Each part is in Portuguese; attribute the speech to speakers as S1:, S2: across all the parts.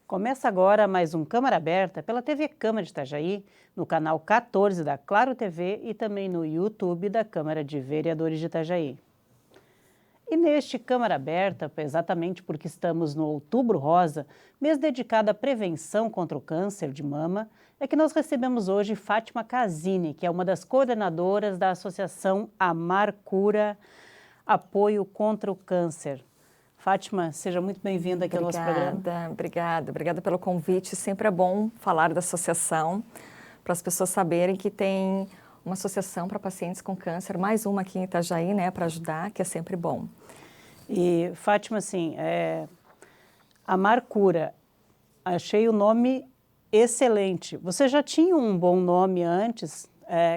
S1: Começa agora mais um Câmara Aberta pela TV Câmara de Itajaí, no canal 14 da Claro TV e também no YouTube da Câmara de Vereadores de Itajaí. E neste Câmara Aberta, exatamente porque estamos no Outubro Rosa, mês dedicado à prevenção contra o câncer de mama, é que nós recebemos hoje Fátima Casini, que é uma das coordenadoras da Associação Amar Cura, Apoio contra o Câncer. Fátima, seja muito bem-vinda aqui ao nosso programa.
S2: Obrigada pelo convite. Sempre é bom falar da associação, para as pessoas saberem que tem uma associação para pacientes com câncer, mais uma aqui em Itajaí, né, para ajudar, que é sempre bom.
S1: E, Fátima, assim, Amar Cura, achei o nome excelente. Você já tinha um bom nome antes,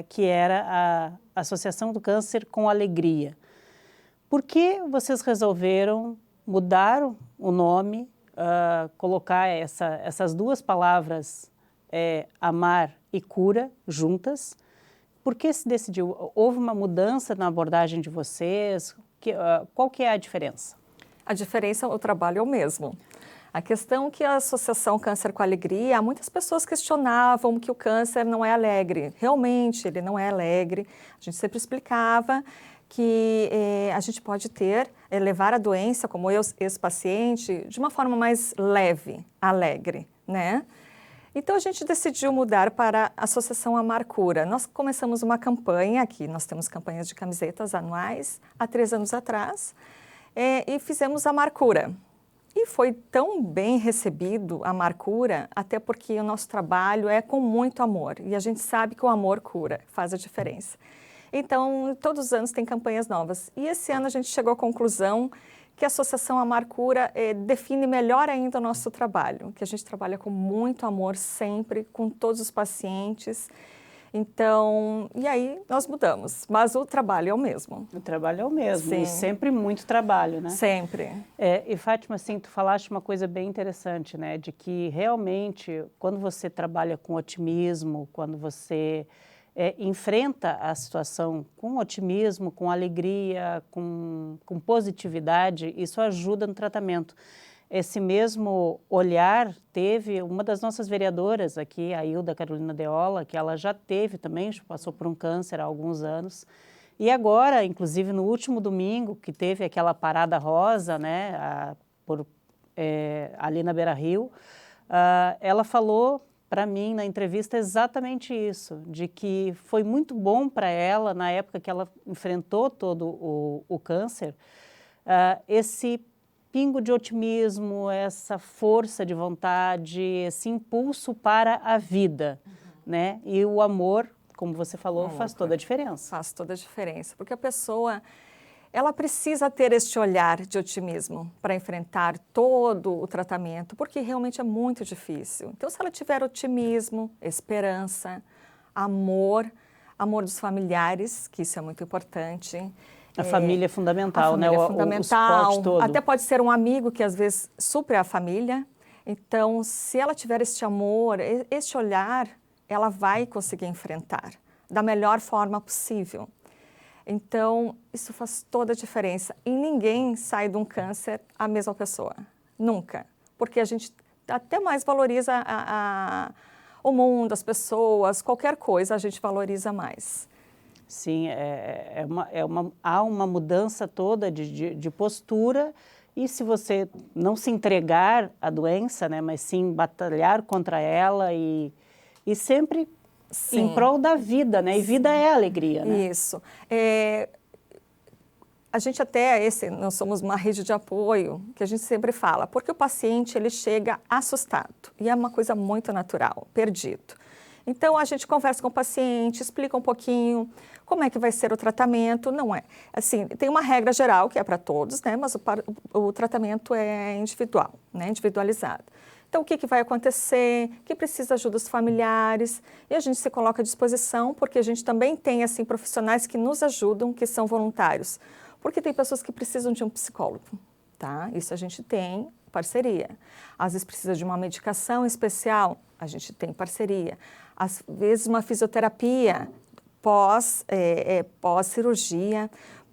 S1: que era a Associação do Câncer com Alegria. Por que vocês resolveram mudar o nome, colocar essas duas palavras, amar e cura, juntas? Por que se decidiu? Houve uma mudança na abordagem de vocês? Qual que é a diferença?
S2: A diferença, o trabalho é o mesmo. A questão é que a Associação Câncer com Alegria, muitas pessoas questionavam que o câncer não é alegre. Realmente, ele não é alegre. A gente sempre explicava que a gente pode levar a doença, como esse paciente, de uma forma mais leve, alegre, né? Então, a gente decidiu mudar para a Associação Amar Cura. Nós começamos uma campanha aqui, nós temos campanhas de camisetas anuais, há 3 anos atrás, e fizemos a Amar Cura. E foi tão bem recebido a Amar Cura, até porque o nosso trabalho é com muito amor, e a gente sabe que o amor cura, faz a diferença. Então, todos os anos tem campanhas novas. E esse ano a gente chegou à conclusão que a Associação Amar Cura define melhor ainda o nosso trabalho, que a gente trabalha com muito amor sempre, com todos os pacientes. Então, e aí nós mudamos, mas o trabalho é o mesmo.
S1: O trabalho é o mesmo,
S2: Sim.
S1: E sempre muito trabalho, né?
S2: Sempre.
S1: E Fátima, assim, tu falaste uma coisa bem interessante, né? De que realmente, quando você trabalha com otimismo, quando você enfrenta a situação com otimismo, com alegria, com positividade, isso ajuda no tratamento. Esse mesmo olhar teve uma das nossas vereadoras aqui, a Hilda Carolina Deola, que ela já teve também, passou por um câncer há alguns anos. E agora, inclusive no último domingo, que teve aquela parada rosa, né, ali na Beira-Rio, ela falou para mim na entrevista exatamente isso, de que foi muito bom para ela, na época que ela enfrentou todo o câncer, esse pingo de otimismo, essa força de vontade, esse impulso para a vida, né? E o amor, como você falou, faz toda a diferença.
S2: Faz toda a diferença, porque a pessoa, ela precisa ter este olhar de otimismo para enfrentar todo o tratamento, porque realmente é muito difícil. Então, se ela tiver otimismo, esperança, amor dos familiares, que isso é muito importante.
S1: A família é fundamental,
S2: né?
S1: O
S2: suporte
S1: todo.
S2: Até pode ser um amigo que às vezes supre a família. Então, se ela tiver este amor, este olhar, ela vai conseguir enfrentar da melhor forma possível. Então, isso faz toda a diferença. E ninguém sai de um câncer a mesma pessoa. Nunca. Porque a gente até mais valoriza o mundo, as pessoas, qualquer coisa a gente valoriza mais.
S1: Sim, há uma mudança toda de postura, e se você não se entregar à doença, né, mas sim batalhar contra ela e sempre em prol da vida, né? E vida é alegria, né?
S2: Isso. A gente nós somos uma rede de apoio, que a gente sempre fala, porque o paciente ele chega assustado, e é uma coisa muito natural, perdido. Então, a gente conversa com o paciente, explica um pouquinho como é que vai ser o tratamento. Não é assim, tem uma regra geral que é para todos, né? Mas o tratamento é individual, né? Individualizado. Então, o que vai acontecer, que precisa de ajuda dos familiares, e a gente se coloca à disposição, porque a gente também tem, assim, profissionais que nos ajudam, que são voluntários, porque tem pessoas que precisam de um psicólogo, tá? Isso a gente tem parceria. Às vezes precisa de uma medicação especial, a gente tem parceria. Às vezes uma fisioterapia pós-cirurgia,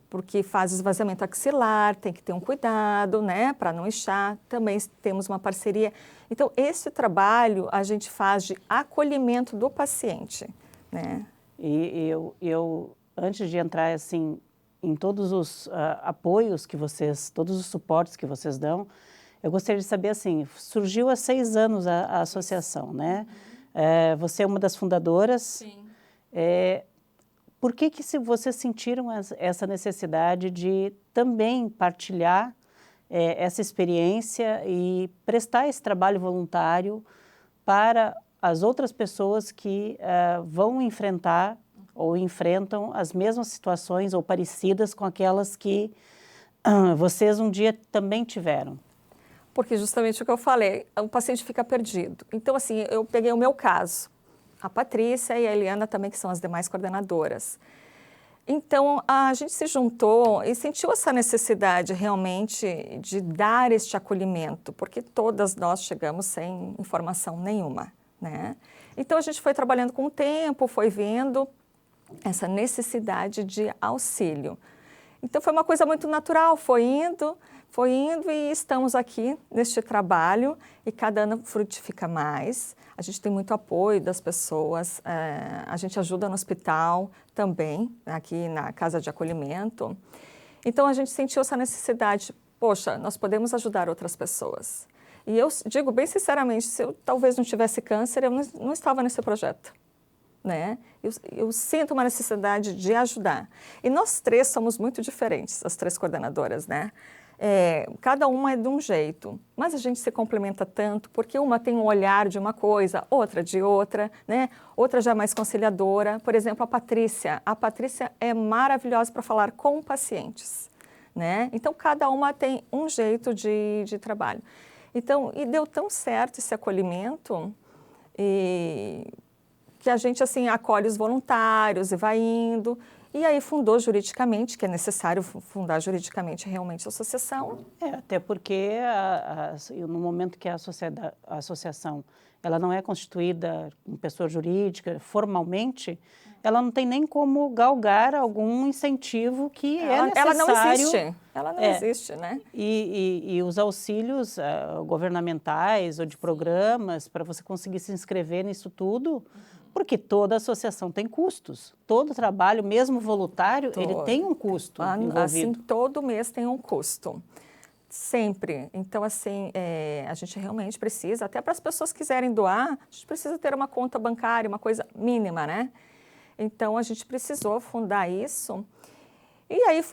S2: porque faz esvaziamento axilar, tem que ter um cuidado, né, para não inchar. Também temos uma parceria. Então, esse trabalho a gente faz de acolhimento do paciente, né?
S1: E antes de entrar, assim, em todos os apoios que vocês, todos os suportes que vocês dão, eu gostaria de saber, assim, surgiu há 6 anos a associação, né? Você é uma das fundadoras.
S2: Sim.
S1: Por que vocês sentiram essa necessidade de também partilhar essa experiência e prestar esse trabalho voluntário para as outras pessoas que vão enfrentar ou enfrentam as mesmas situações ou parecidas com aquelas que vocês um dia também tiveram?
S2: Porque justamente o que eu falei, o paciente fica perdido. Então, assim, eu peguei o meu caso, a Patrícia e a Eliana também, que são as demais coordenadoras. Então, a gente se juntou e sentiu essa necessidade realmente de dar este acolhimento, porque todas nós chegamos sem informação nenhuma, né? Então, a gente foi trabalhando com o tempo, foi vendo essa necessidade de auxílio. Então, foi uma coisa muito natural, foi indo e estamos aqui neste trabalho e cada ano frutifica mais. A gente tem muito apoio das pessoas, a gente ajuda no hospital também, aqui na casa de acolhimento. Então, a gente sentiu essa necessidade, poxa, nós podemos ajudar outras pessoas. E eu digo bem sinceramente, se eu talvez não tivesse câncer, eu não estava nesse projeto, né? Eu sinto uma necessidade de ajudar. E nós 3 somos muito diferentes, as 3 coordenadoras, né? Cada uma é de um jeito, mas a gente se complementa tanto, porque uma tem um olhar de uma coisa, outra de outra, né? Outra já é mais conciliadora. Por exemplo, a Patrícia é maravilhosa para falar com pacientes, né? Então, cada uma tem um jeito de trabalho. Então, e deu tão certo esse acolhimento, que a gente, assim, acolhe os voluntários e vai indo. E aí fundou juridicamente, que é necessário fundar juridicamente realmente a associação.
S1: Até porque no momento que a associação ela não é constituída como pessoa jurídica formalmente, ela não tem nem como galgar algum incentivo que é necessário.
S2: Ela não existe, né?
S1: E os auxílios governamentais ou de programas para você conseguir se inscrever nisso tudo, porque toda associação tem custos. Todo trabalho, mesmo voluntário, ele tem um custo envolvido.
S2: Assim, todo mês tem um custo. Sempre. Então, assim, a gente realmente precisa, até para as pessoas que quiserem doar, a gente precisa ter uma conta bancária, uma coisa mínima, né? Então, a gente precisou fundar isso. E aí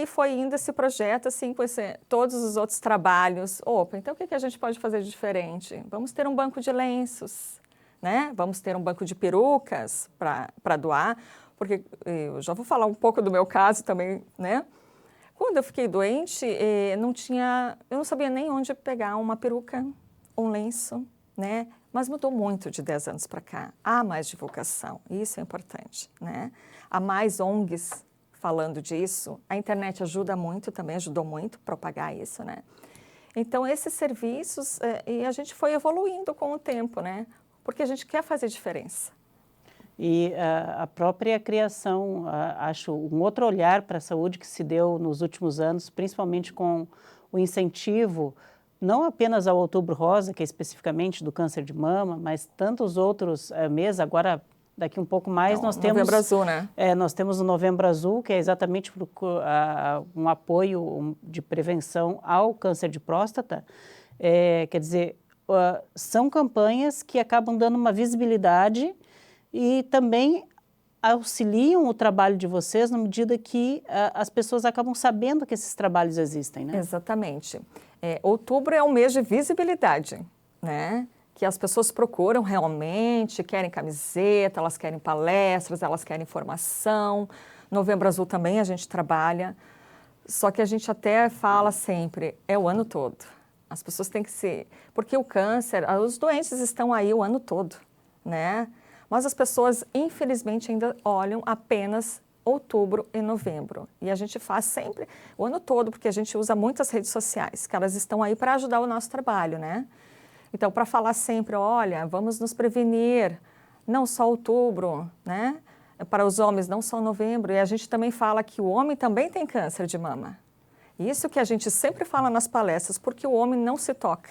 S2: foi indo esse projeto, assim, com todos os outros trabalhos. Opa, então o que a gente pode fazer de diferente? Vamos ter um banco de lenços, né? Vamos ter um banco de perucas para doar, porque eu já vou falar um pouco do meu caso também, né? Quando eu fiquei doente, eu não sabia nem onde pegar uma peruca, um lenço, né? Mas mudou muito de 10 anos para cá. Há mais divulgação, isso é importante, né? Há mais ONGs falando disso. A internet ajuda muito também, ajudou muito a propagar isso, né? Então, esses serviços, e a gente foi evoluindo com o tempo, né? Porque a gente quer fazer diferença.
S1: E a própria criação, acho, um outro olhar para a saúde que se deu nos últimos anos, principalmente com o incentivo, não apenas ao Outubro Rosa, que é especificamente do câncer de mama, mas tantos outros meses. Agora, daqui um pouco mais, nós temos...
S2: Novembro Azul, né?
S1: Nós temos o Novembro Azul, que é exatamente um apoio de prevenção ao câncer de próstata. Quer dizer, são campanhas que acabam dando uma visibilidade e também auxiliam o trabalho de vocês na medida que as pessoas acabam sabendo que esses trabalhos existem, né?
S2: Exatamente. Outubro é um mês de visibilidade, né? Que as pessoas procuram realmente, querem camiseta, elas querem palestras, elas querem informação. Novembro Azul também a gente trabalha, só que a gente até fala sempre, é o ano todo. As pessoas têm que se... Porque o câncer, os doentes estão aí o ano todo, né? Mas as pessoas, infelizmente, ainda olham apenas outubro e novembro. E a gente faz sempre o ano todo, porque a gente usa muitas redes sociais, que elas estão aí para ajudar o nosso trabalho, né? Então, para falar sempre, olha, vamos nos prevenir, não só outubro, né? para os homens não só novembro, e a gente também fala que o homem também tem câncer de mama. Isso que a gente sempre fala nas palestras, porque o homem não se toca.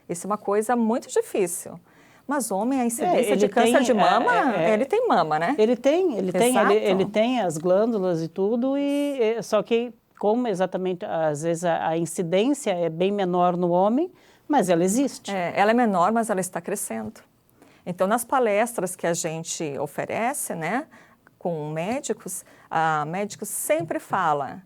S2: Isso é uma coisa muito difícil. Mas o homem, a incidência de câncer de mama, ele tem mama, né?
S1: Ele tem as glândulas e tudo, só que como exatamente, às vezes a incidência é bem menor no homem, mas ela existe.
S2: Ela é menor, mas ela está crescendo. Então, nas palestras que a gente oferece, né, com médicos, médicos sempre fala,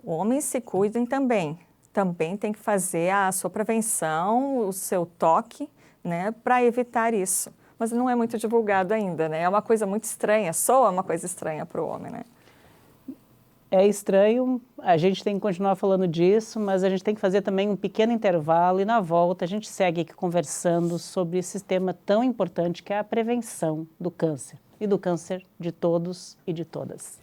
S2: homens se cuidem também. Também tem que fazer a sua prevenção, o seu toque, né, para evitar isso. Mas não é muito divulgado ainda, né? É uma coisa muito estranha, soa uma coisa estranha para o homem, né?
S1: É estranho, a gente tem que continuar falando disso, mas a gente tem que fazer também um pequeno intervalo e na volta a gente segue aqui conversando sobre esse tema tão importante que é a prevenção do câncer e do câncer de todos e de todas.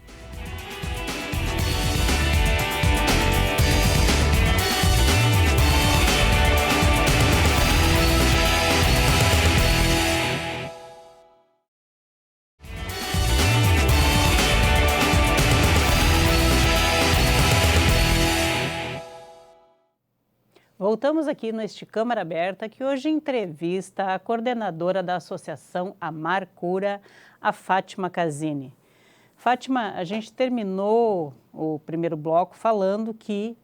S1: Voltamos aqui neste Câmara Aberta, que hoje entrevista a coordenadora da Associação Amar Cura, a Fátima Casini. Fátima, a gente terminou o primeiro bloco falando que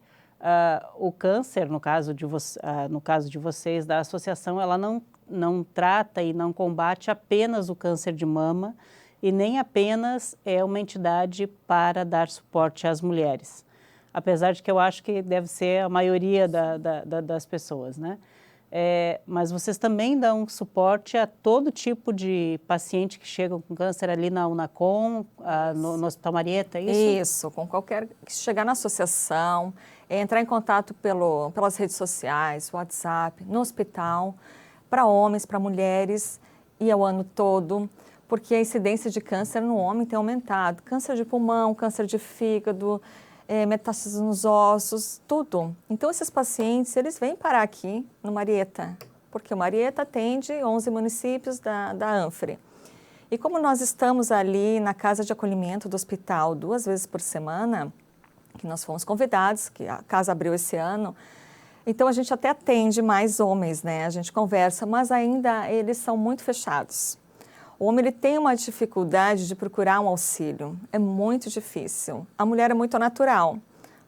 S1: o câncer, no caso de vocês, da associação, ela não trata e não combate apenas o câncer de mama e nem apenas é uma entidade para dar suporte às mulheres. Apesar de que eu acho que deve ser a maioria das pessoas, né? Mas vocês também dão suporte a todo tipo de paciente que chegam com câncer ali na Unacom, no Hospital Marieta, é isso?
S2: Isso, com qualquer que chegar na associação, entrar em contato pelas redes sociais, WhatsApp, no hospital, para homens, para mulheres, e ao ano todo, porque a incidência de câncer no homem tem aumentado. Câncer de pulmão, câncer de fígado, metástases nos ossos, tudo. Então, esses pacientes, eles vêm parar aqui no Marieta, porque o Marieta atende 11 municípios da ANFRE. E como nós estamos ali na casa de acolhimento do hospital 2 vezes por semana, que nós fomos convidados, que a casa abriu esse ano, então a gente até atende mais homens, né? A gente conversa, mas ainda eles são muito fechados. O homem ele tem uma dificuldade de procurar um auxílio, é muito difícil. A mulher é muito natural,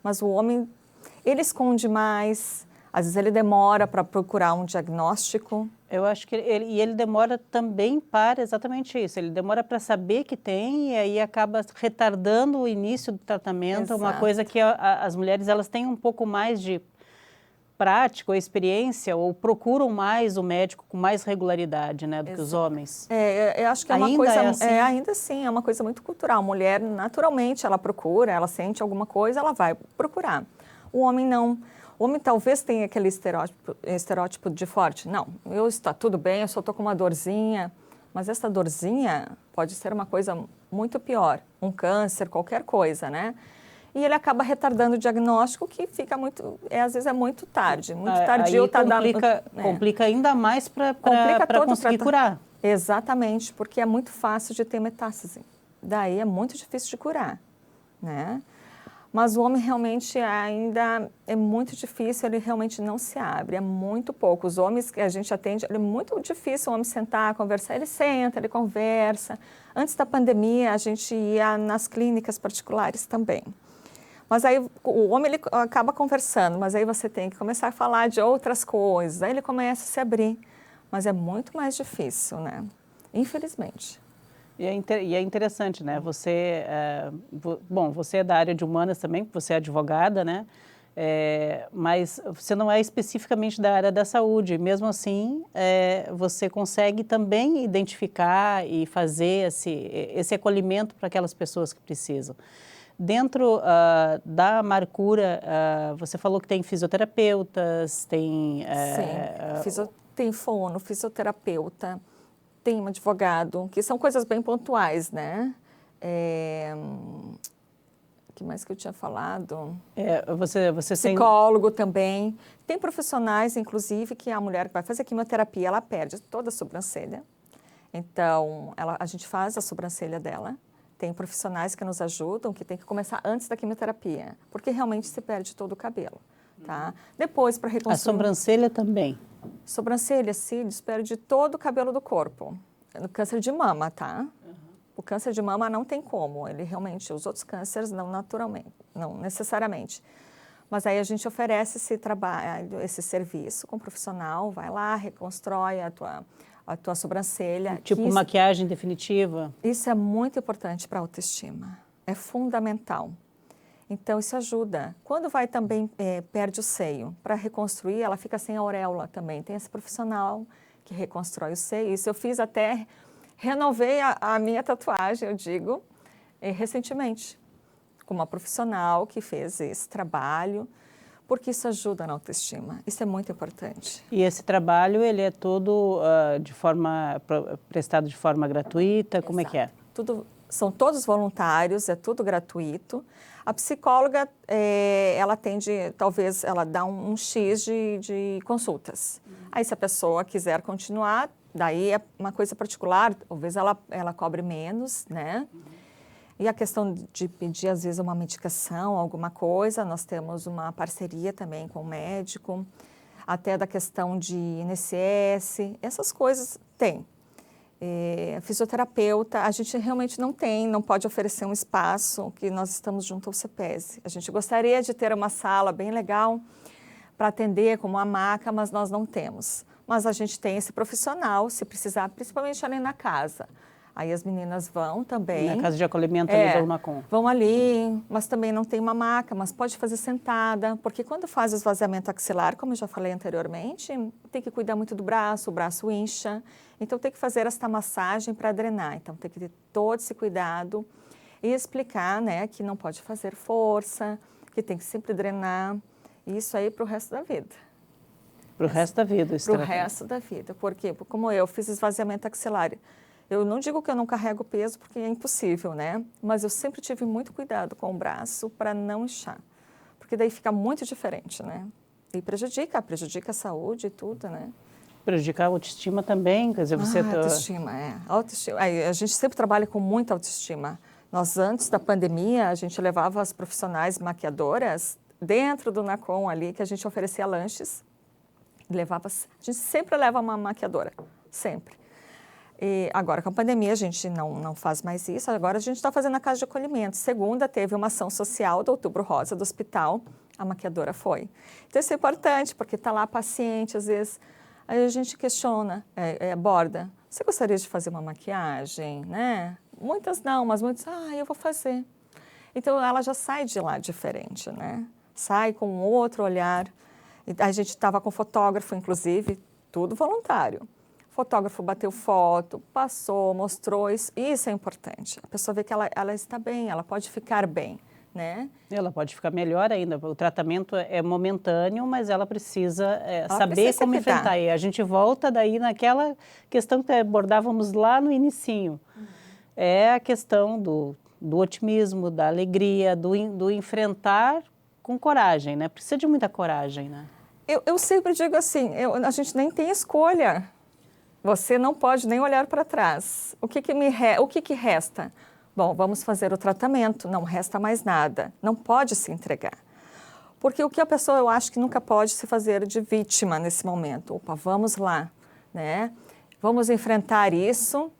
S2: mas o homem, ele esconde mais, às vezes ele demora para procurar um diagnóstico.
S1: Eu acho que ele demora também para exatamente isso, ele demora para saber que tem e aí acaba retardando o início do tratamento.
S2: Exato.
S1: Uma coisa que as mulheres elas têm um pouco mais de prática ou experiência ou procuram mais o médico com mais regularidade, né, do que os homens.
S2: Eu acho que é uma coisa, ainda assim, é uma coisa muito cultural. A mulher, naturalmente, ela procura, ela sente alguma coisa, ela vai procurar. O homem não. O homem talvez tenha aquele estereótipo de forte. Não, está tudo bem, eu só estou com uma dorzinha. Mas essa dorzinha pode ser uma coisa muito pior, um câncer, qualquer coisa, né? E ele acaba retardando o diagnóstico, que fica muito, às vezes é muito tarde, muito tardio.
S1: Complica ainda mais para conseguir curar.
S2: Exatamente, porque é muito fácil de ter metástase. Daí é muito difícil de curar, né? Mas o homem realmente ainda é muito difícil, ele realmente não se abre, é muito pouco. Os homens que a gente atende, é muito difícil o homem sentar, conversar, ele senta, ele conversa. Antes da pandemia, a gente ia nas clínicas particulares também. Mas aí o homem ele acaba conversando, mas aí você tem que começar a falar de outras coisas, aí ele começa a se abrir, mas é muito mais difícil, né? Infelizmente.
S1: E é interessante, né? Você é da área de humanas também, você é advogada, né? Mas você não é especificamente da área da saúde. Mesmo assim, você consegue também identificar e fazer esse acolhimento para aquelas pessoas que precisam. Dentro da Amar Cura, você falou que tem fisioterapeutas, tem...
S2: Sim, tem fono, fisioterapeuta, tem um advogado, que são coisas bem pontuais, né? O que mais que eu tinha falado? Psicólogo também. Tem profissionais, inclusive, que a mulher que vai fazer quimioterapia, ela perde toda a sobrancelha. Então, a gente faz a sobrancelha dela, tem profissionais que nos ajudam, que tem que começar antes da quimioterapia, porque realmente se perde todo o cabelo, tá? Depois, para reconstruir...
S1: A sobrancelha também?
S2: Sobrancelha, cílios, perde todo o cabelo do corpo. No câncer de mama, tá? O câncer de mama não tem como, ele realmente, os outros cânceres não naturalmente, não necessariamente. Mas aí a gente oferece esse trabalho, esse serviço com um profissional, vai lá, reconstrói a tua sobrancelha.
S1: Tipo maquiagem definitiva?
S2: Isso é muito importante para a autoestima, é fundamental. Então isso ajuda. Quando vai também, perde o seio, para reconstruir, ela fica sem auréola também. Tem esse profissional que reconstrói o seio. Isso eu fiz até, renovei a minha tatuagem, eu digo, recentemente, com uma profissional que fez esse trabalho, porque isso ajuda na autoestima, isso é muito importante.
S1: E esse trabalho, ele é todo prestado de forma gratuita, como é que é?
S2: São todos voluntários, é tudo gratuito. A psicóloga, ela atende, talvez ela dá um X de consultas. Aí se a pessoa quiser continuar, daí é uma coisa particular, talvez ela cobre menos, né? E a questão de pedir, às vezes, uma medicação, alguma coisa, nós temos uma parceria também com o médico, até da questão de INSS, essas coisas tem. Fisioterapeuta, a gente realmente não pode oferecer um espaço que nós estamos junto ao CEPES. A gente gostaria de ter uma sala bem legal para atender como uma maca, mas nós não temos. Mas a gente tem esse profissional, se precisar, principalmente ali na casa. Aí as meninas vão também.
S1: Na casa de acolhimento ali da Unacom.
S2: Vão ali, mas também não tem uma maca, mas pode fazer sentada, porque quando faz o esvaziamento axilar, como eu já falei anteriormente, tem que cuidar muito do braço, o braço incha, então tem que fazer esta massagem para drenar, então tem que ter todo esse cuidado e explicar, né, que não pode fazer força, que tem que sempre drenar, isso aí para o resto da vida.
S1: Para o resto da vida?
S2: Para o resto da vida, porque como eu fiz esvaziamento axilar, eu não digo que eu não carrego peso, porque é impossível, né? Mas eu sempre tive muito cuidado com o braço para não inchar, porque daí fica muito diferente, né? E prejudica a saúde e tudo, né?
S1: Prejudicar a autoestima também, quer dizer, você...
S2: Autoestima. A gente sempre trabalha com muita autoestima. Nós, antes da pandemia, a gente levava as profissionais maquiadoras dentro do Unacom ali, que a gente oferecia lanches, a gente sempre leva uma maquiadora, sempre. E agora, com a pandemia, a gente não faz mais isso. Agora, a gente está fazendo a casa de acolhimento. Segunda, teve uma ação social do Outubro Rosa do hospital. A maquiadora foi. Então, isso é importante, porque está lá a paciente, às vezes. Aí a gente questiona, aborda. Você gostaria de fazer uma maquiagem, né? Muitas não, mas muitas, eu vou fazer. Então, ela já sai de lá diferente, né? Sai com um outro olhar. A gente estava com fotógrafo, inclusive, tudo voluntário. O fotógrafo bateu foto, passou, mostrou, isso é importante. A pessoa vê que ela está bem, ela pode ficar bem, né? Ela
S1: pode ficar melhor ainda. O tratamento é momentâneo, mas ela precisa saber como enfrentar. E a gente volta daí naquela questão que abordávamos lá no inicinho. É a questão do otimismo, da alegria, do enfrentar com coragem, né? Precisa de muita coragem, né?
S2: Eu sempre digo assim, a gente nem tem escolha. Você não pode nem olhar para trás. O que resta? Bom, vamos fazer o tratamento, não resta mais nada. Não pode se entregar. Porque o que a pessoa, eu acho que nunca pode se fazer de vítima nesse momento. Opa, vamos lá, né? Vamos enfrentar isso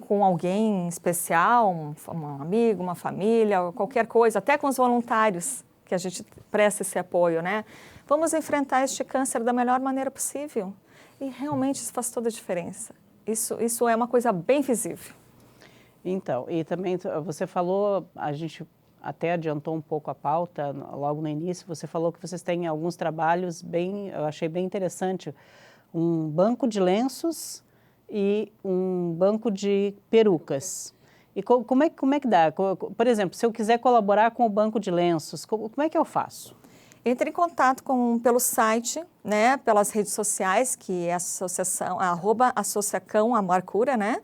S2: com alguém especial, um amigo, uma família, qualquer coisa, até com os voluntários que a gente presta esse apoio, né? Vamos enfrentar este câncer da melhor maneira possível. E realmente isso faz toda a diferença. Isso é uma coisa bem visível.
S1: Então, e também você falou, a gente até adiantou um pouco a pauta logo no início, você falou que vocês têm alguns trabalhos eu achei bem interessante, um banco de lenços e um banco de perucas. E como é que dá? Por exemplo, se eu quiser colaborar com o banco de lenços, como é que eu faço?
S2: Entre em contato pelo site, né, pelas redes sociais, que é a associação, @associacão Amarcura, né?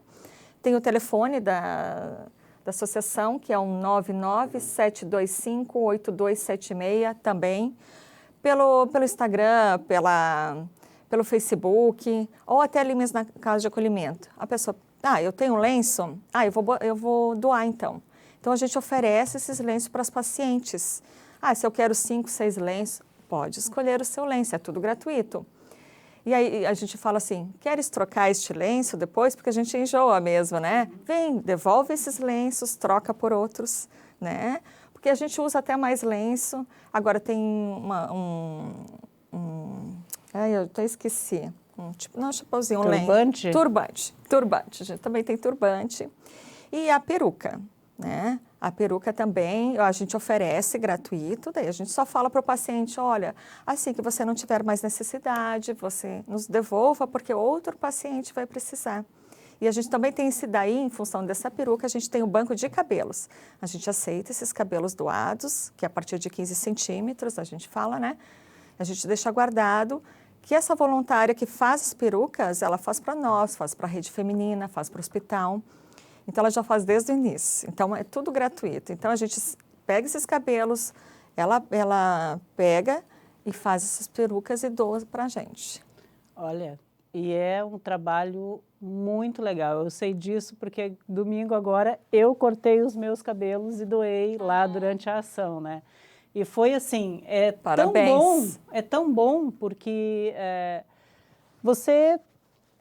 S2: Tem o telefone da associação, que é o 997258276 também. Pelo Instagram, pelo Facebook, ou até ali mesmo na casa de acolhimento. A pessoa eu tenho um lenço, eu vou doar então. Então, a gente oferece esses lenços para as pacientes. Se eu quero 5, 6 lenços, pode escolher o seu lenço, é tudo gratuito. E aí a gente fala assim, queres trocar este lenço depois? Porque a gente enjoa mesmo, né? Vem, devolve esses lenços, troca por outros, né? Porque a gente usa até mais lenço. Agora tem eu até esqueci. Não, chapeuzinho,
S1: turbante?
S2: Turbante. A gente também tem turbante. E a peruca, né? A peruca também a gente oferece gratuito, daí a gente só fala para o paciente, olha, assim que você não tiver mais necessidade, você nos devolva porque outro paciente vai precisar. E a gente também tem esse daí, em função dessa peruca, a gente tem o banco de cabelos. A gente aceita esses cabelos doados, que a partir de 15 centímetros, a gente fala, né? A gente deixa guardado, que essa voluntária que faz as perucas, ela faz para nós, faz para a rede feminina, faz para o hospital. Então, ela já faz desde o início. Então, é tudo gratuito. Então, a gente pega esses cabelos, ela pega e faz essas perucas e doa para a gente.
S1: Olha, e é um trabalho muito legal. Eu sei disso porque domingo agora eu cortei os meus cabelos e doei lá durante a ação, né? E foi assim,
S2: Parabéns.
S1: É tão bom porque você,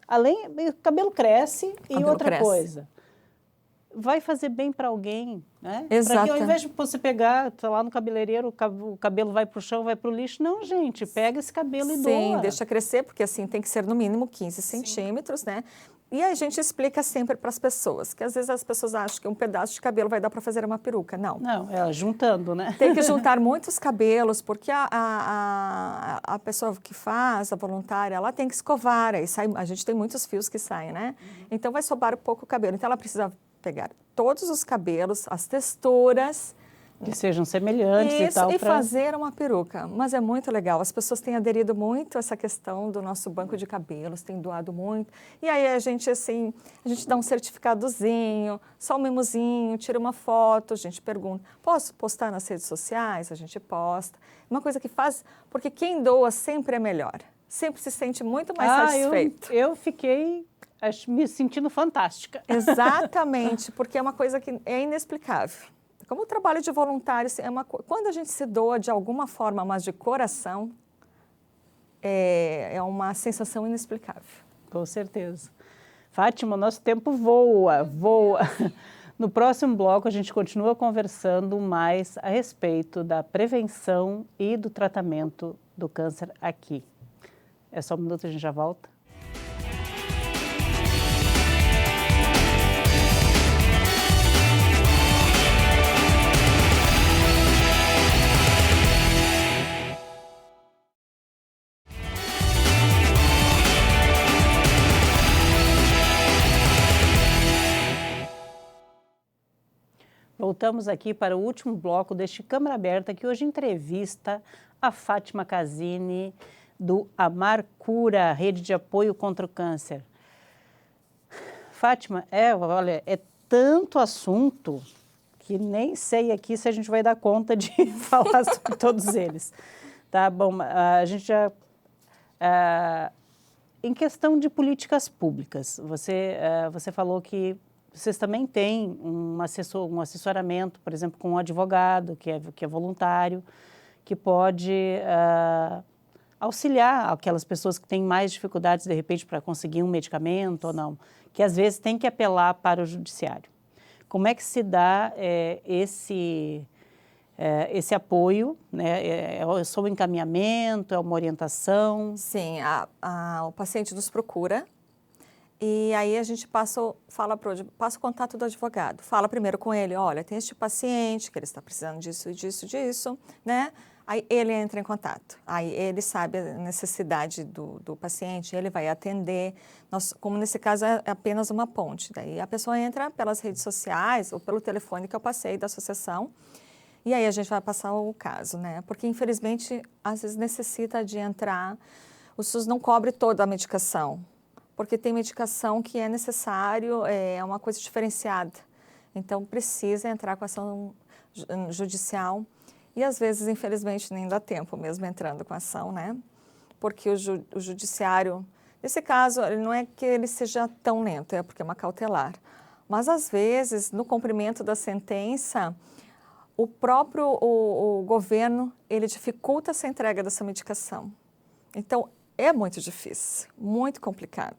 S1: o cabelo cresce e outra coisa. Vai fazer bem para alguém, né?
S2: Exato.
S1: Para que ao invés de você pegar, tá lá no cabeleireiro, o cabelo vai para o chão, vai para o lixo. Não, gente, pega esse cabelo e doa.
S2: Sim, deixa crescer, porque assim tem que ser no mínimo 15 centímetros, né? E a gente explica sempre para as pessoas, que às vezes as pessoas acham que um pedaço de cabelo vai dar para fazer uma peruca. Não.
S1: Não, juntando, né?
S2: Tem que juntar muitos cabelos, porque a pessoa que faz, a voluntária, ela tem que escovar, aí a gente tem muitos fios que saem, né? Então vai sobrar pouco cabelo. Então ela precisa pegar todos os cabelos, as texturas.
S1: Que sejam semelhantes e tal.
S2: E fazer uma peruca. Mas é muito legal. As pessoas têm aderido muito a essa questão do nosso banco de cabelos, têm doado muito. E aí a gente dá um certificadozinho, só um mimozinho, tira uma foto, a gente pergunta, posso postar nas redes sociais? A gente posta. Uma coisa que faz, porque quem doa sempre é melhor. Sempre se sente muito mais satisfeito.
S1: Eu fiquei me sentindo fantástica.
S2: Exatamente, porque é uma coisa que é inexplicável. Como o trabalho de voluntário, quando a gente se doa de alguma forma, mas de coração, é uma sensação inexplicável.
S1: Com certeza. Fátima, nosso tempo voa. No próximo bloco, a gente continua conversando mais a respeito da prevenção e do tratamento do câncer aqui. É só um minuto, a gente já volta. Voltamos aqui para o último bloco deste Câmara Aberta, que hoje entrevista a Fátima Casini, do Amar Cura, Rede de Apoio contra o Câncer. Fátima, olha, é tanto assunto que nem sei aqui se a gente vai dar conta de falar sobre todos eles. Tá bom, a gente já... em questão de políticas públicas, você falou que vocês também têm um assessoramento, por exemplo, com um advogado, que é voluntário, que pode auxiliar aquelas pessoas que têm mais dificuldades, de repente, para conseguir um medicamento ou não, que às vezes tem que apelar para o judiciário. Como é que se dá esse apoio, né? É só um encaminhamento, é uma orientação?
S2: Sim, o paciente nos procura. E aí a gente passa o contato do advogado. Fala primeiro com ele, olha, tem este paciente que ele está precisando disso, né? Aí ele entra em contato. Aí ele sabe a necessidade do paciente, ele vai atender. Como nesse caso é apenas uma ponte. Daí a pessoa entra pelas redes sociais ou pelo telefone que eu passei da associação. E aí a gente vai passar o caso, né? Porque infelizmente às vezes necessita de entrar. O SUS não cobre toda a medicação. Porque tem medicação que é necessário, é uma coisa diferenciada. Então, precisa entrar com ação judicial. E, às vezes, infelizmente, nem dá tempo mesmo entrando com ação, né? Porque o judiciário Nesse caso, não é que ele seja tão lento, é porque é uma cautelar. Mas, às vezes, no cumprimento da sentença, o próprio o governo, ele dificulta essa entrega dessa medicação. Então, é muito difícil, muito complicado.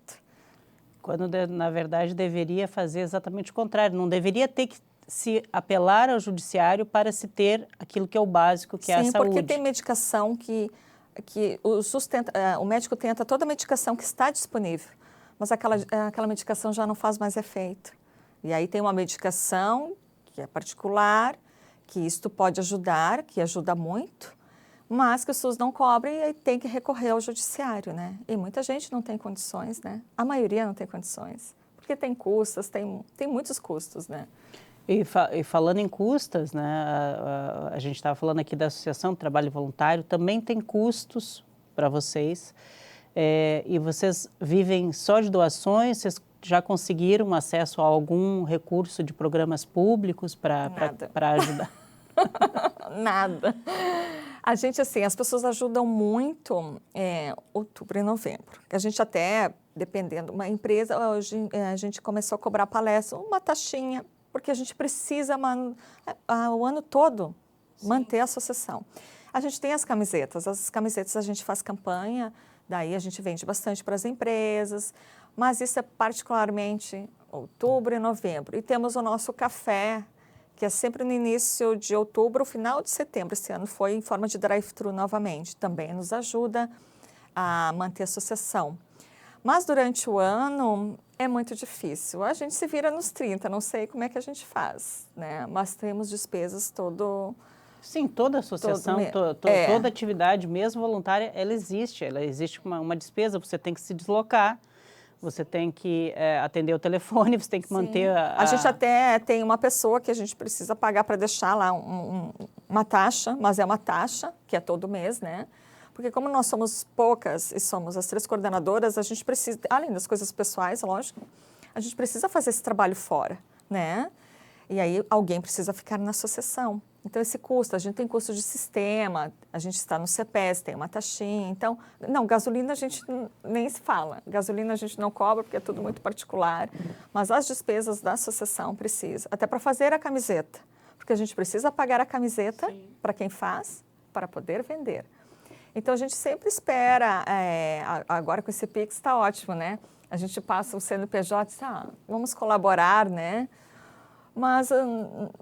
S1: Quando, na verdade, deveria fazer exatamente o contrário. Não deveria ter que se apelar ao judiciário para se ter aquilo que é o básico, que é a saúde.
S2: Sim, porque tem medicação que o médico tenta toda a medicação que está disponível, mas aquela medicação já não faz mais efeito. E aí tem uma medicação que é particular, que isto pode ajudar, que ajuda muito, mas que o SUS não cobre e aí tem que recorrer ao judiciário, né? E muita gente não tem condições, né? A maioria não tem condições, porque tem custas, tem muitos custos, né?
S1: E falando em custas, né, a gente estava falando aqui da Associação do Trabalho Voluntário, também tem custos para vocês, e vocês vivem só de doações, vocês já conseguiram acesso a algum recurso de programas públicos para ajudar?
S2: Nada. A gente, assim, as pessoas ajudam muito outubro e novembro. A gente até, dependendo, uma empresa, hoje a gente começou a cobrar palestra, uma taxinha, porque a gente precisa o ano todo manter a associação. A gente tem as camisetas a gente faz campanha, daí a gente vende bastante para as empresas, mas isso é particularmente outubro e novembro. E temos o nosso café, que é sempre no início de outubro, final de setembro. Esse ano foi em forma de drive-thru novamente. Também nos ajuda a manter a associação. Mas durante o ano é muito difícil. A gente se vira nos 30, não sei como é que a gente faz, né? Mas temos despesas todo...
S1: Sim, toda associação, toda atividade, mesmo voluntária, ela existe uma despesa, você tem que se deslocar, você tem que atender o telefone, você tem que manter
S2: a gente até tem uma pessoa que a gente precisa pagar para deixar lá uma taxa, mas é uma taxa, que é todo mês, né? Porque como nós somos poucas e somos as 3 coordenadoras, a gente precisa, além das coisas pessoais, lógico, a gente precisa fazer esse trabalho fora, né? E aí alguém precisa ficar na associação. Então, esse custo, a gente tem custo de sistema, a gente está no CPES, tem uma taxinha. Então, não, gasolina a gente nem se fala. Gasolina a gente não cobra porque é tudo muito particular. Mas as despesas da associação precisa, até para fazer a camiseta. Porque a gente precisa pagar a camiseta para quem faz, para poder vender. Então, a gente sempre espera, agora com esse Pix está ótimo, né? A gente passa o CNPJ e diz, vamos colaborar, né? Mas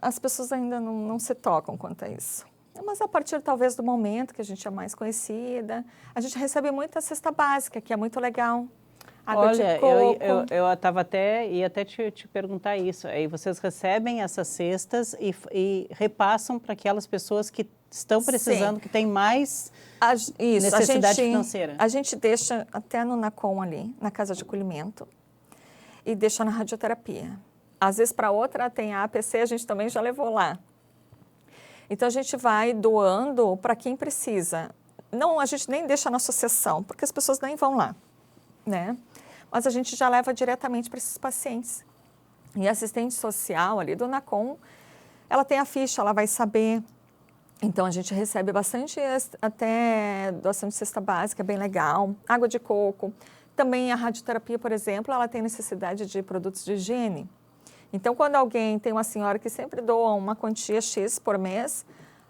S2: as pessoas ainda não se tocam quanto a isso. Mas a partir, talvez, do momento que a gente é mais conhecida, a gente recebe muita cesta básica, que é muito legal. Água de coco.
S1: Eu ia até te perguntar isso. Aí vocês recebem essas cestas e repassam para aquelas pessoas que estão precisando, que têm mais necessidade financeira.
S2: A gente deixa até no NACOM ali, na casa de acolhimento, e deixa na radioterapia. Às vezes, para outra, tem a APC, a gente também já levou lá. Então, a gente vai doando para quem precisa. Não, a gente nem deixa na associação, porque as pessoas nem vão lá, né? Mas a gente já leva diretamente para esses pacientes. E a assistente social ali do NACOM, ela tem a ficha, ela vai saber. Então, a gente recebe bastante, até doação de cesta básica, bem legal. Água de coco. Também a radioterapia, por exemplo, ela tem necessidade de produtos de higiene. Então, quando alguém tem uma senhora que sempre doa uma quantia X por mês,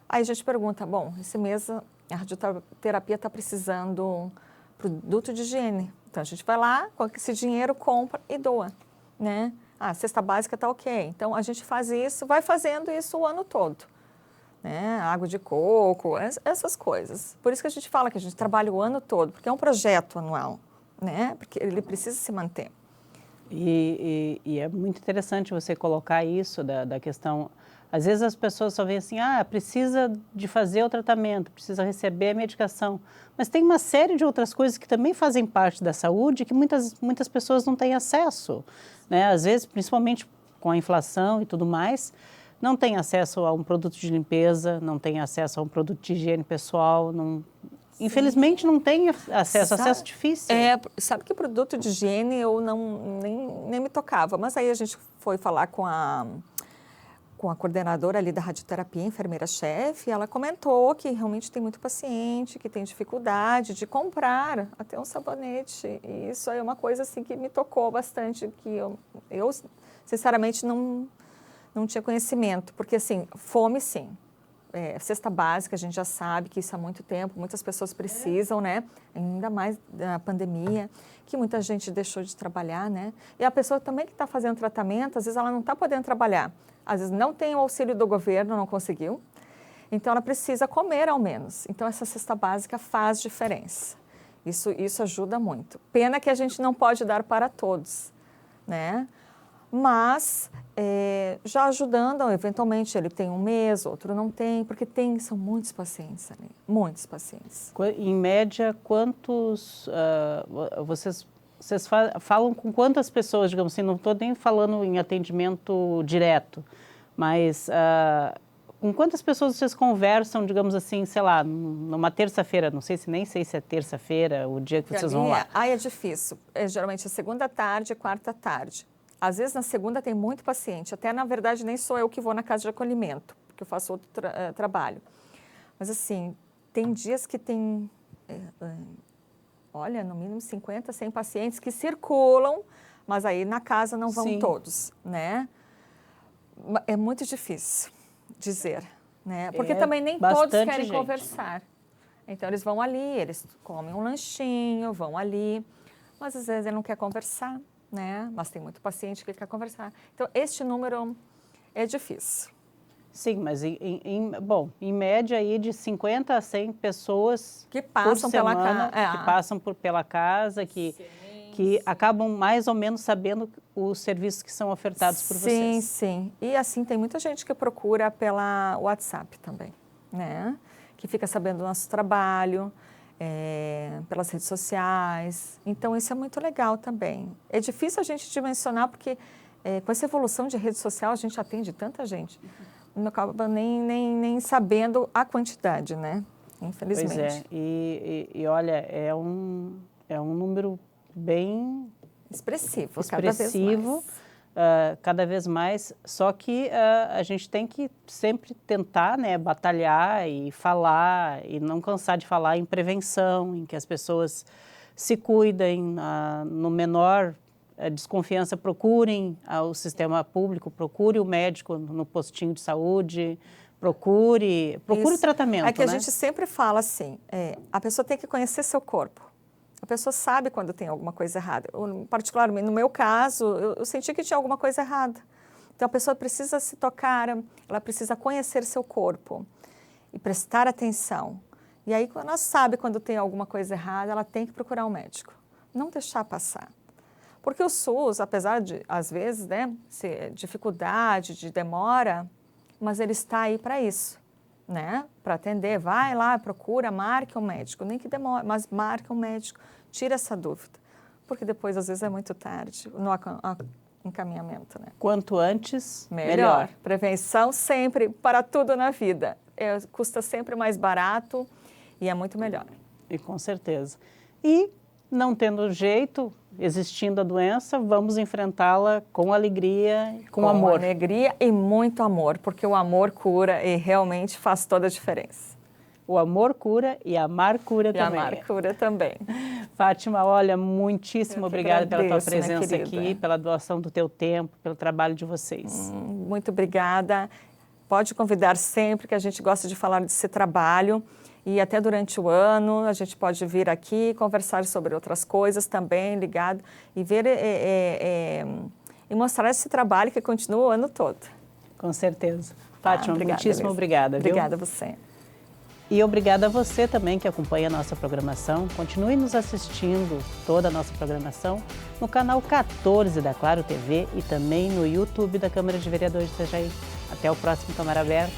S2: aí a gente pergunta, bom, esse mês a radioterapia está precisando produto de higiene. Então, a gente vai lá, com esse dinheiro, compra e doa, né? A cesta básica está ok. Então, a gente faz isso, vai fazendo isso o ano todo, né? Água de coco, essas coisas. Por isso que a gente fala que a gente trabalha o ano todo, porque é um projeto anual, né? Porque ele precisa se manter.
S1: E é muito interessante você colocar isso da questão. Às vezes as pessoas só veem assim, precisa de fazer o tratamento, precisa receber a medicação. Mas tem uma série de outras coisas que também fazem parte da saúde que muitas pessoas não têm acesso, né? Às vezes, principalmente com a inflação e tudo mais, não tem acesso a um produto de limpeza, não tem acesso a um produto de higiene pessoal, infelizmente não tem acesso difícil.
S2: Sabe que produto de higiene eu nem me tocava, mas aí a gente foi falar com com a coordenadora ali da radioterapia, enfermeira-chefe, ela comentou que realmente tem muito paciente que tem dificuldade de comprar até um sabonete. E isso é uma coisa assim que me tocou bastante, que eu sinceramente não tinha conhecimento, porque assim, fome sim. Cesta básica, a gente já sabe que isso há muito tempo, muitas pessoas precisam, né? Ainda mais da pandemia, que muita gente deixou de trabalhar, né? E a pessoa também que está fazendo tratamento, às vezes ela não está podendo trabalhar, às vezes não tem o auxílio do governo, não conseguiu, então ela precisa comer ao menos. Então essa cesta básica faz diferença. Isso ajuda muito. Pena que a gente não pode dar para todos, né? Mas já ajudando, eventualmente ele tem um mês, outro não tem, porque são muitos pacientes ali, muitos pacientes.
S1: Em média, quantos, vocês falam com quantas pessoas, digamos assim, não estou nem falando em atendimento direto, mas com quantas pessoas vocês conversam, digamos assim, sei lá, numa terça-feira, nem sei se é terça-feira, o dia que vocês vão lá.
S2: É difícil, geralmente é segunda tarde e quarta tarde. Às vezes na segunda tem muito paciente, até na verdade nem sou eu que vou na casa de acolhimento, porque eu faço outro trabalho. Mas assim, tem dias que tem, olha, no mínimo 50, 100 pacientes que circulam, mas aí na casa não vão
S1: Sim.
S2: todos, né? É muito difícil dizer, né? Porque também nem todos querem conversar. Então eles vão ali, eles comem um lanchinho, vão ali, mas às vezes ele não quer conversar, né? Mas tem muito paciente que quer conversar. Então, este número é difícil.
S1: Sim, mas em média aí de 50 a 100 pessoas
S2: que passam
S1: pela
S2: casa,
S1: que passam pela casa, que acabam mais ou menos sabendo os serviços que são ofertados por vocês.
S2: Sim. E assim, tem muita gente que procura pela WhatsApp também, né? Que fica sabendo do nosso trabalho, pelas redes sociais. Então, isso é muito legal também. É difícil a gente dimensionar, porque com essa evolução de rede social, a gente atende tanta gente. Não acaba nem sabendo a quantidade, né? Infelizmente.
S1: Pois é. E olha, é um número bem
S2: expressivo.
S1: Cada vez mais, só que a gente tem que sempre tentar, né, batalhar e falar, e não cansar de falar em prevenção, em que as pessoas se cuidem, no menor desconfiança, procurem o sistema público, procure o médico no postinho de saúde, procure o tratamento.
S2: É que a gente sempre fala assim, a pessoa tem que conhecer seu corpo. A pessoa sabe quando tem alguma coisa errada. Particularmente, no meu caso, eu senti que tinha alguma coisa errada. Então, a pessoa precisa se tocar, ela precisa conhecer seu corpo e prestar atenção. E aí, quando ela sabe quando tem alguma coisa errada, ela tem que procurar um médico. Não deixar passar. Porque o SUS, apesar de, às vezes, né, ser dificuldade, de demora, mas ele está aí para isso. Né? Para atender, vai lá, procura, marque um médico, nem que demore, mas marque um médico, tira essa dúvida, porque depois às vezes é muito tarde no encaminhamento, né?
S1: Quanto antes, melhor.
S2: Prevenção sempre, para tudo na vida, custa sempre mais barato e é muito melhor.
S1: E com certeza. E não tendo jeito, existindo a doença, vamos enfrentá-la com alegria, com amor.
S2: Com alegria e muito amor, porque o amor cura e realmente faz toda a diferença.
S1: O amor cura e amar cura também.
S2: E amar cura também.
S1: Fátima, olha, muitíssimo obrigada pela tua presença aqui, pela doação do teu tempo, pelo trabalho de vocês.
S2: Muito obrigada. Pode convidar sempre, que a gente gosta de falar desse trabalho. E até durante o ano a gente pode vir aqui conversar sobre outras coisas também, ligado, e ver e mostrar esse trabalho que continua o ano todo.
S1: Com certeza. Fátima, muitíssimo obrigada.
S2: Obrigada a você.
S1: E obrigada a você também que acompanha a nossa programação. Continue nos assistindo toda a nossa programação no canal 14 da Claro TV e também no YouTube da Câmara de Vereadores de Itajaí. Até o próximo Câmara Aberta.